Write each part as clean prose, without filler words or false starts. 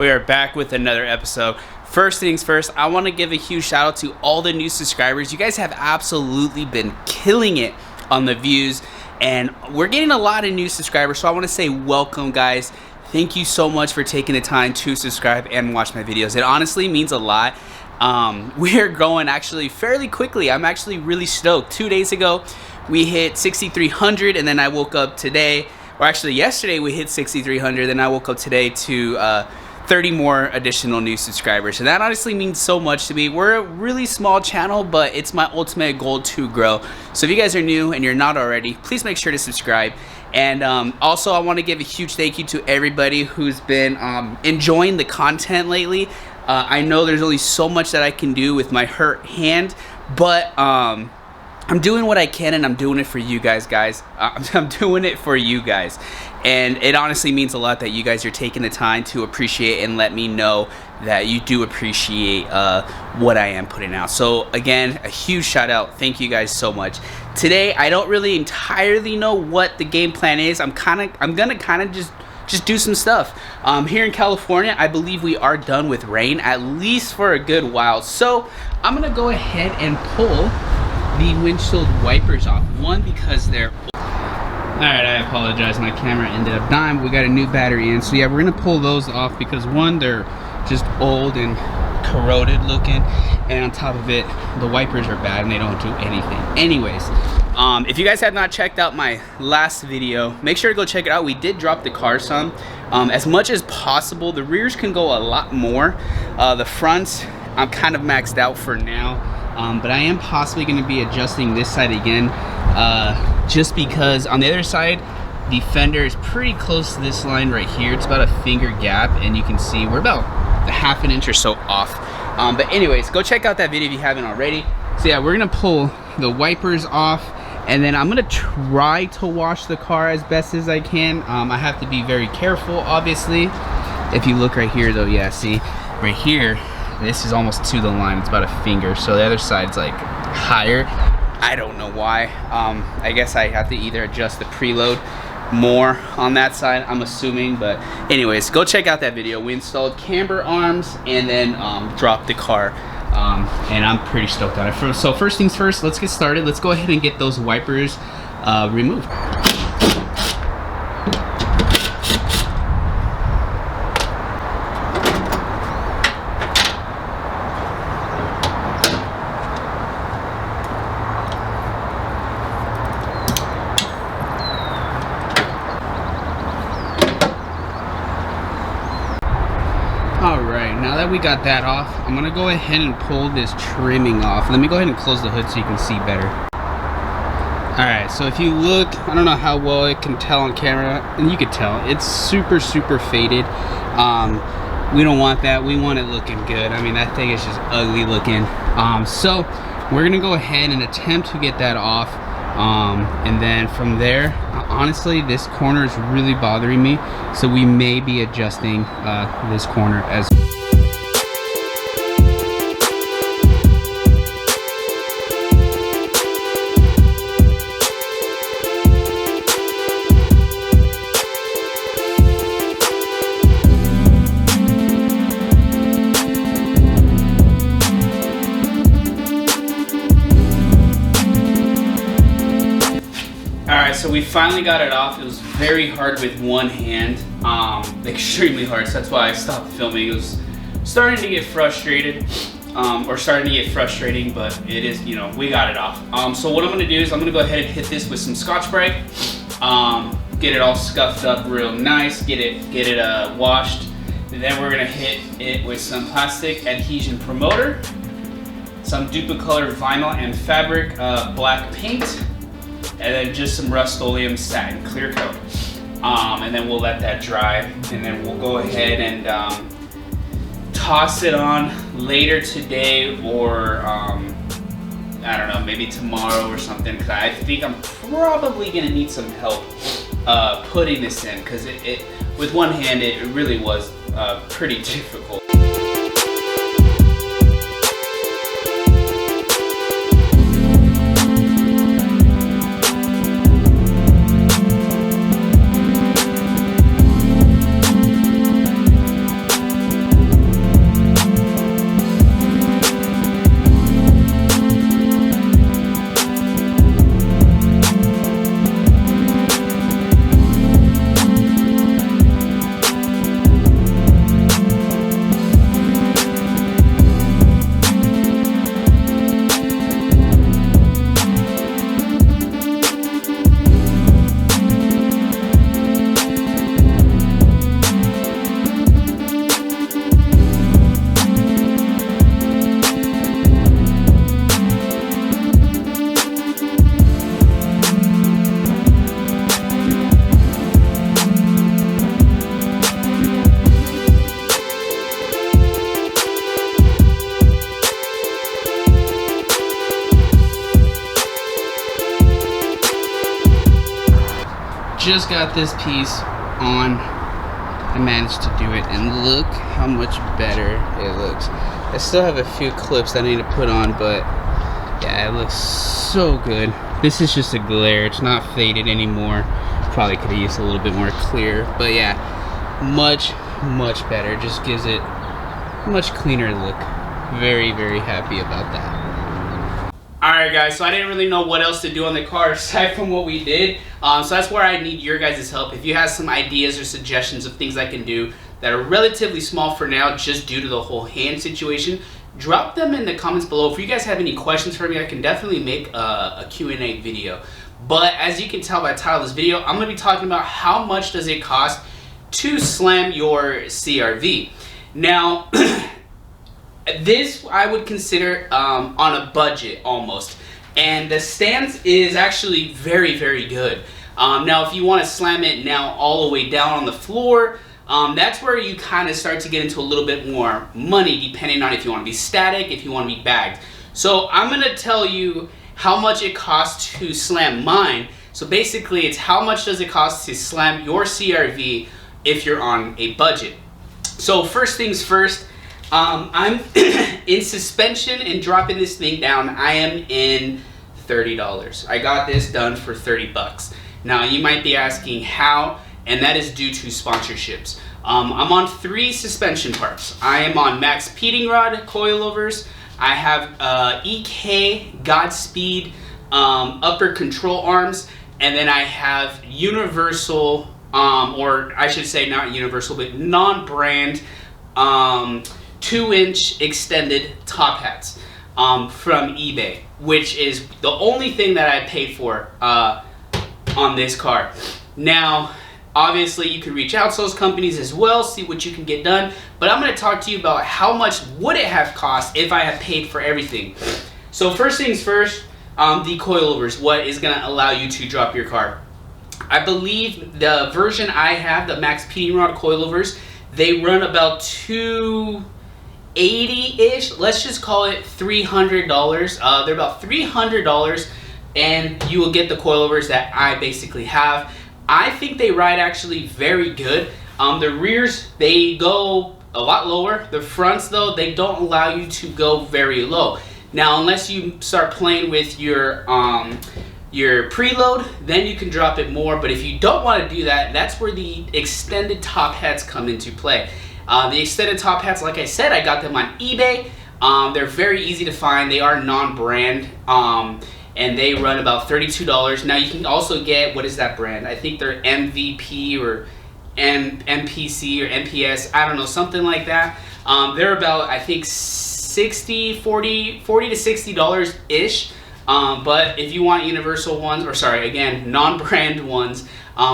We are back with another episode. First things first, I want to give a huge shout out to all the new subscribers. You guys have absolutely been killing it on the views, and we're getting a lot of new subscribers, so I want to say welcome, guys. Thank you so much for taking the time to subscribe and watch my videos. It honestly means a lot. We're growing actually fairly quickly. I'm actually really stoked. 2 days ago, we hit 6,300, and then I woke up today, or actually yesterday we hit 6,300, then I woke up today to 30 more additional new subscribers, and that honestly means so much to me. We're a really small channel, but it's my ultimate goal to grow. So if you guys are new and you're not already, please make sure to subscribe. And also, I want to give a huge thank you to everybody who's been enjoying the content lately. I know there's only so much that I can do with my hurt hand, but I'm doing what I can, and I'm doing it for you guys, I'm doing it for you guys. And it honestly means a lot that you guys are taking the time to appreciate and let me know that you do appreciate what I am putting out. So again, a huge shout out. Thank you guys so much. Today, I don't really entirely know what the game plan is. I'm gonna kind of just do some stuff. Here in California, I believe we are done with rain, at least for a good while. So I'm gonna go ahead and pull the windshield wipers off. One, because they're old. Alright, I apologize, my camera ended up dying. We got a new battery in, so yeah, we're gonna pull those off because one, they're just old and corroded looking, and on top of it, the wipers are bad and they don't do anything. Anyways, if you guys have not checked out my last video, make sure to go check it out. We did drop the car some. As much as possible, the rears can go a lot more. The fronts, I'm kind of maxed out for now. But I am possibly going to be adjusting this side again, just because on the other side, the fender is pretty close to this line right here. It's about a finger gap, and you can see we're about a half an inch or so off. But anyways, go check out that video if you haven't already. So yeah, we're going to pull the wipers off, and then I'm going to try to wash the car as best as I can. I have to be very careful, obviously. If you look right here, though, yeah, see, right here, this is almost to the line. It's about a finger, so the other side's like higher. I don't know why. I guess I have to either adjust the preload more on that side, I'm assuming. But anyways, go check out that video. We installed camber arms and then dropped the car, and I'm pretty stoked on it. So first things first, let's get started. Let's go ahead and get those wipers removed. Alright, now that we got that off, I'm going to go ahead and pull this trimming off. Let me go ahead and close the hood so you can see better. Alright, so if you look, I don't know how well it can tell on camera, and you can tell, it's super faded. We don't want that. We want it looking good. I mean, that thing is just ugly looking. So we're going to go ahead and attempt to get that off. And then from there, honestly, this corner is really bothering me, so we may be adjusting this corner as well. Alright, so we finally got it off. It was very hard with one hand, extremely hard, so that's why I stopped filming. It was starting to get frustrating, but it is, you know, we got it off. So what I'm going to do is I'm going to go ahead and hit this with some Scotch-Brite, get it all scuffed up real nice, get it washed, and then we're going to hit it with some plastic adhesion promoter, some Duplicolor vinyl and fabric black paint, and then just some Rust-Oleum satin clear coat. And then we'll let that dry, and then we'll go ahead and toss it on later today, or I don't know, maybe tomorrow or something, because I think I'm probably gonna need some help putting this in, because it with one hand it really was pretty difficult. just got this piece on. I managed to do it, and look how much better it looks. I still have a few clips that I need to put on, but yeah, it looks so good. This is just a glare, it's not faded anymore. Probably could have used a little bit more clear, but yeah, much better. Just gives it a much cleaner look. Very happy about that. Alright guys, so I didn't really know what else to do on the car aside from what we did. So that's where I need your guys' help. If you have some ideas or suggestions of things I can do that are relatively small for now, just due to the whole hand situation, drop them in the comments below. If you guys have any questions for me, I can definitely make a Q&A video. But as you can tell by the title of this video, I'm going to be talking about how much does it cost to slam your CRV. Now, this I would consider on a budget almost. And the stance is actually very good. Now, if you want to slam it now all the way down on the floor, that's where you kind of start to get into a little bit more money, depending on if you want to be static, if you want to be bagged. So I'm going to tell you how much it costs to slam mine. So basically, it's how much does it cost to slam your CRV if you're on a budget. So first things first, I'm in suspension and dropping this thing down. I am in $30. I got this done for 30 bucks. Now you might be asking how, and that is due to sponsorships. I'm on 3 suspension parts. I am on Max Peating Rod coilovers. I have EK Godspeed upper control arms, and then I have universal, or I should say not universal, but non-brand 2-inch extended top hats from eBay, which is the only thing that I paid for on this car. Now, obviously, you can reach out to those companies as well, see what you can get done. But I'm going to talk to you about how much would it have cost if I had paid for everything. So first things first, the coilovers, what is going to allow you to drop your car. I believe the version I have, the Max Peating Rod coilovers, they run about $280-ish. Let's just call it $300. They're about $300, and you will get the coilovers that I basically have. I think they ride actually very good. The rears, they go a lot lower. The fronts, though, they don't allow you to go very low. Now, unless you start playing with your preload, then you can drop it more. But if you don't want to do that, that's where the extended top hats come into play. The extended top hats, like I said, I got them on eBay. They're very easy to find. They are non-brand. And they run about $32. Now you can also get, what is that brand? I think they're MVP or MPC or MPS, I don't know, something like that. They're about, I think, $40 to $60-ish. But if you want universal ones, or sorry, again, non-brand ones,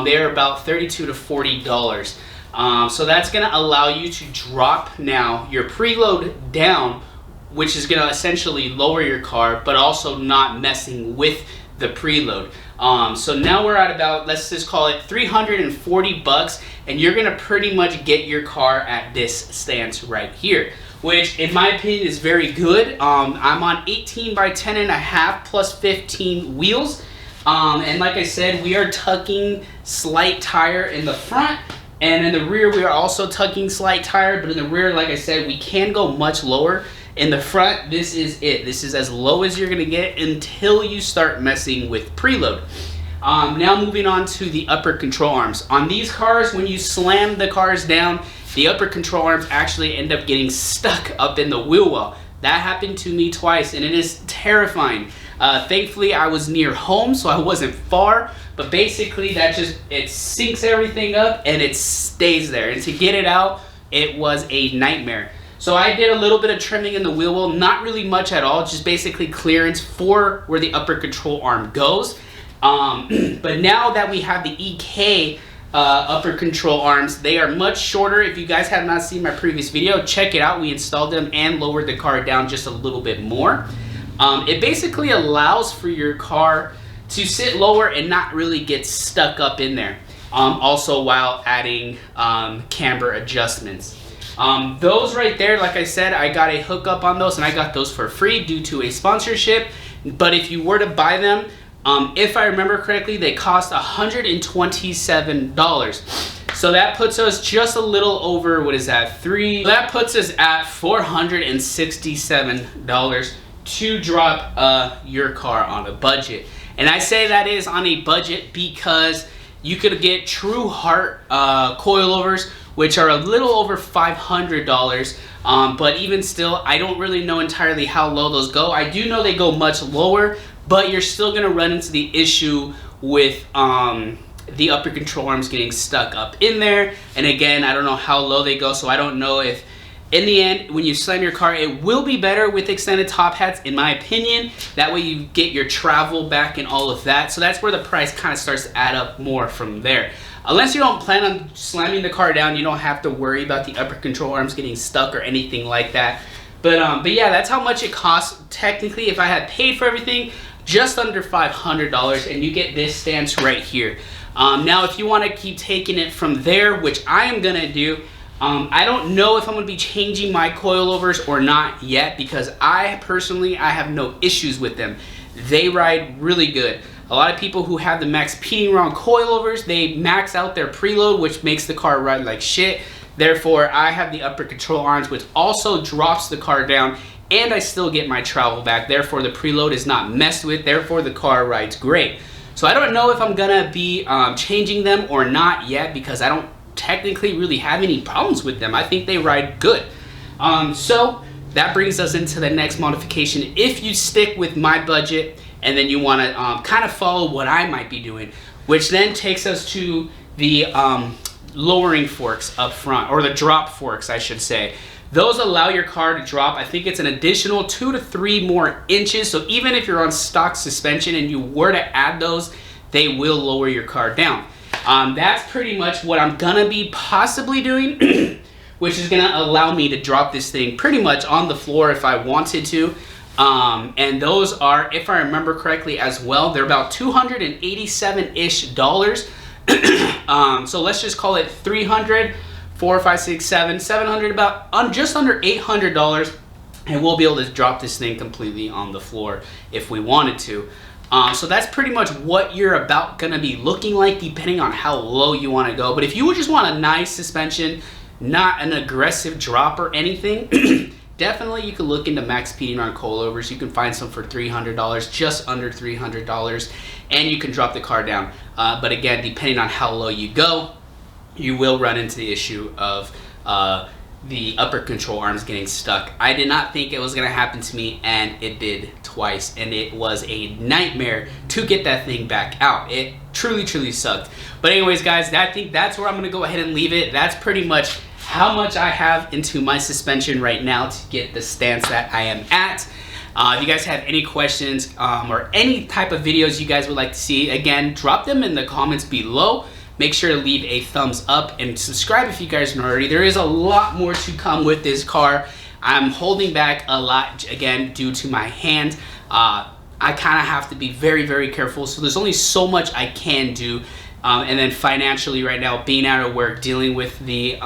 they're about $32 to $40. So that's gonna allow you to drop now your preload down, which is going to essentially lower your car, but also not messing with the preload. So now we're at about, let's just call it 340 bucks, and you're going to pretty much get your car at this stance right here, which in my opinion is very good. I'm on 18 by 10 and a half plus 15 wheels. And like I said, we are tucking slight tire in the front, and in the rear we are also tucking slight tire, but in the rear, like I said, we can go much lower. In the front, this is it. This is as low as you're gonna get until you start messing with preload. Now moving on to the upper control arms. On these cars, when you slam the cars down, the upper control arms actually end up getting stuck up in the wheel well. That happened to me twice, and it is terrifying. Thankfully, I was near home, so I wasn't far, but basically it sinks everything up and it stays there. And to get it out, it was a nightmare. So I did a little bit of trimming in the wheel well, not really much at all, just basically clearance for where the upper control arm goes. But now that we have the EK upper control arms, they are much shorter. If you guys have not seen my previous video, check it out. We installed them and lowered the car down just a little bit more. It basically allows for your car to sit lower and not really get stuck up in there. Also while adding camber adjustments. Those right there, like I said, I got a hookup on those, and I got those for free due to a sponsorship. But if you were to buy them, If I remember correctly, they cost $127. So that puts us just a little over, what is that, that puts us at $467 to drop your car on a budget. And I say that is on a budget because you could get True Heart coilovers, which are a little over $500. But even still, I don't really know entirely how low those go. I do know they go much lower, but you're still gonna run into the issue with the upper control arms getting stuck up in there. And again, I don't know how low they go, so I don't know if in the end, when you slam your car, it will be better with extended top hats, in my opinion. That way you get your travel back and all of that. So that's where the price kind of starts to add up more from there. Unless you don't plan on slamming the car down, you don't have to worry about the upper control arms getting stuck or anything like that. But yeah, that's how much it costs. Technically, if I had paid for everything, just under $500, and you get this stance right here. Now, if you want to keep taking it from there, which I am gonna do, I don't know if I'm gonna be changing my coilovers or not yet, because I personally have no issues with them. They ride really good. A lot of people who have the max PD round coilovers, they max out their preload, which makes the car ride like shit. Therefore, I have the upper control arms, which also drops the car down, and I still get my travel back. Therefore, the preload is not messed with. Therefore, the car rides great. So I don't know if I'm gonna be changing them or not yet, because I don't technically really have any problems with them. I think they ride good. So that brings us into the next modification. If you stick with my budget and then you want to kind of follow what I might be doing, which then takes us to the lowering forks up front, or the drop forks, I should say. Those allow your car to drop, I think it's an additional 2 to 3 more inches. So even if you're on stock suspension and you were to add those, they will lower your car down. That's pretty much what I'm gonna be possibly doing, which is gonna allow me to drop this thing pretty much on the floor if I wanted to. And those are, if I remember correctly as well, they're about $287-ish. So let's just call it 300, 4, 5, 6, 7, 700, about just under $800, and we'll be able to drop this thing completely on the floor if we wanted to. So that's pretty much what you're about gonna be looking like, depending on how low you want to go. But if you would just want a nice suspension, not an aggressive drop or anything, definitely you could look into max PD round coilovers. You can find some for $300, just under $300, and you can drop the car down. But again, depending on how low you go, you will run into the issue of the upper control arms getting stuck. I did not think it was gonna happen to me, and it did twice, and it was a nightmare to get that thing back out. It truly sucked. But anyways, guys, I think that's where I'm gonna go ahead and leave it. That's pretty much how much I have into my suspension right now to get the stance that I am at. If you guys have any questions or any type of videos you guys would like to see, again, drop them in the comments below. Make sure to leave a thumbs up and subscribe if you guys aren't already. There is a lot more to come with this car. I'm holding back a lot, again, due to my hand. I kind of have to be very careful, so there's only so much I can do. And then financially right now, being out of work, dealing with the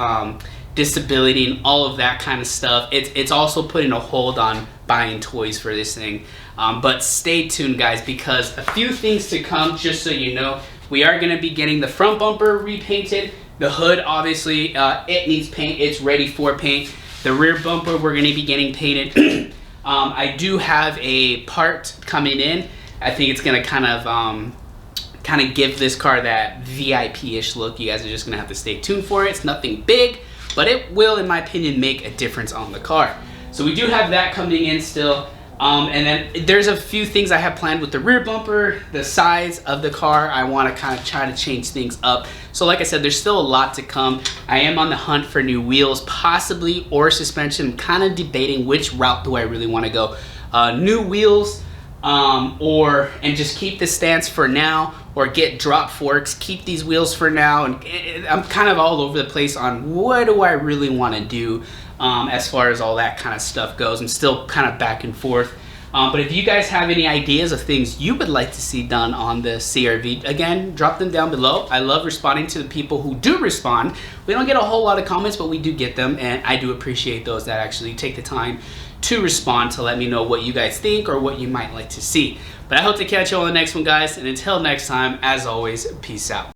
disability and all of that kind of stuff, it's also putting a hold on buying toys for this thing. But stay tuned, guys, because a few things to come, just so you know. We are going to be getting the front bumper repainted. The hood, obviously, it needs paint. It's ready for paint. The rear bumper, we're going to be getting painted. I do have a part coming in. I think it's going to kind of give this car that VIP-ish look. You guys are just going to have to stay tuned for it. It's nothing big, but it will, in my opinion, make a difference on the car. So we do have that coming in still. And then there's a few things I have planned with the rear bumper, the size of the car. I want to kind of try to change things up. So like I said, there's still a lot to come. I am on the hunt for new wheels, possibly, or suspension. I'm kind of debating which route do I really want to go. New wheels, and just keep the stance for now, or get drop forks, keep these wheels for now. And I'm kind of all over the place on what do I really want to do. As far as all that kind of stuff goes. I'm still kind of back and forth. But if you guys have any ideas of things you would like to see done on the CRV, again, drop them down below. I love responding to the people who do respond. We don't get a whole lot of comments, but we do get them, and I do appreciate those that actually take the time to respond to let me know what you guys think or what you might like to see. But I hope to catch you on the next one, guys. And until next time, as always, peace out.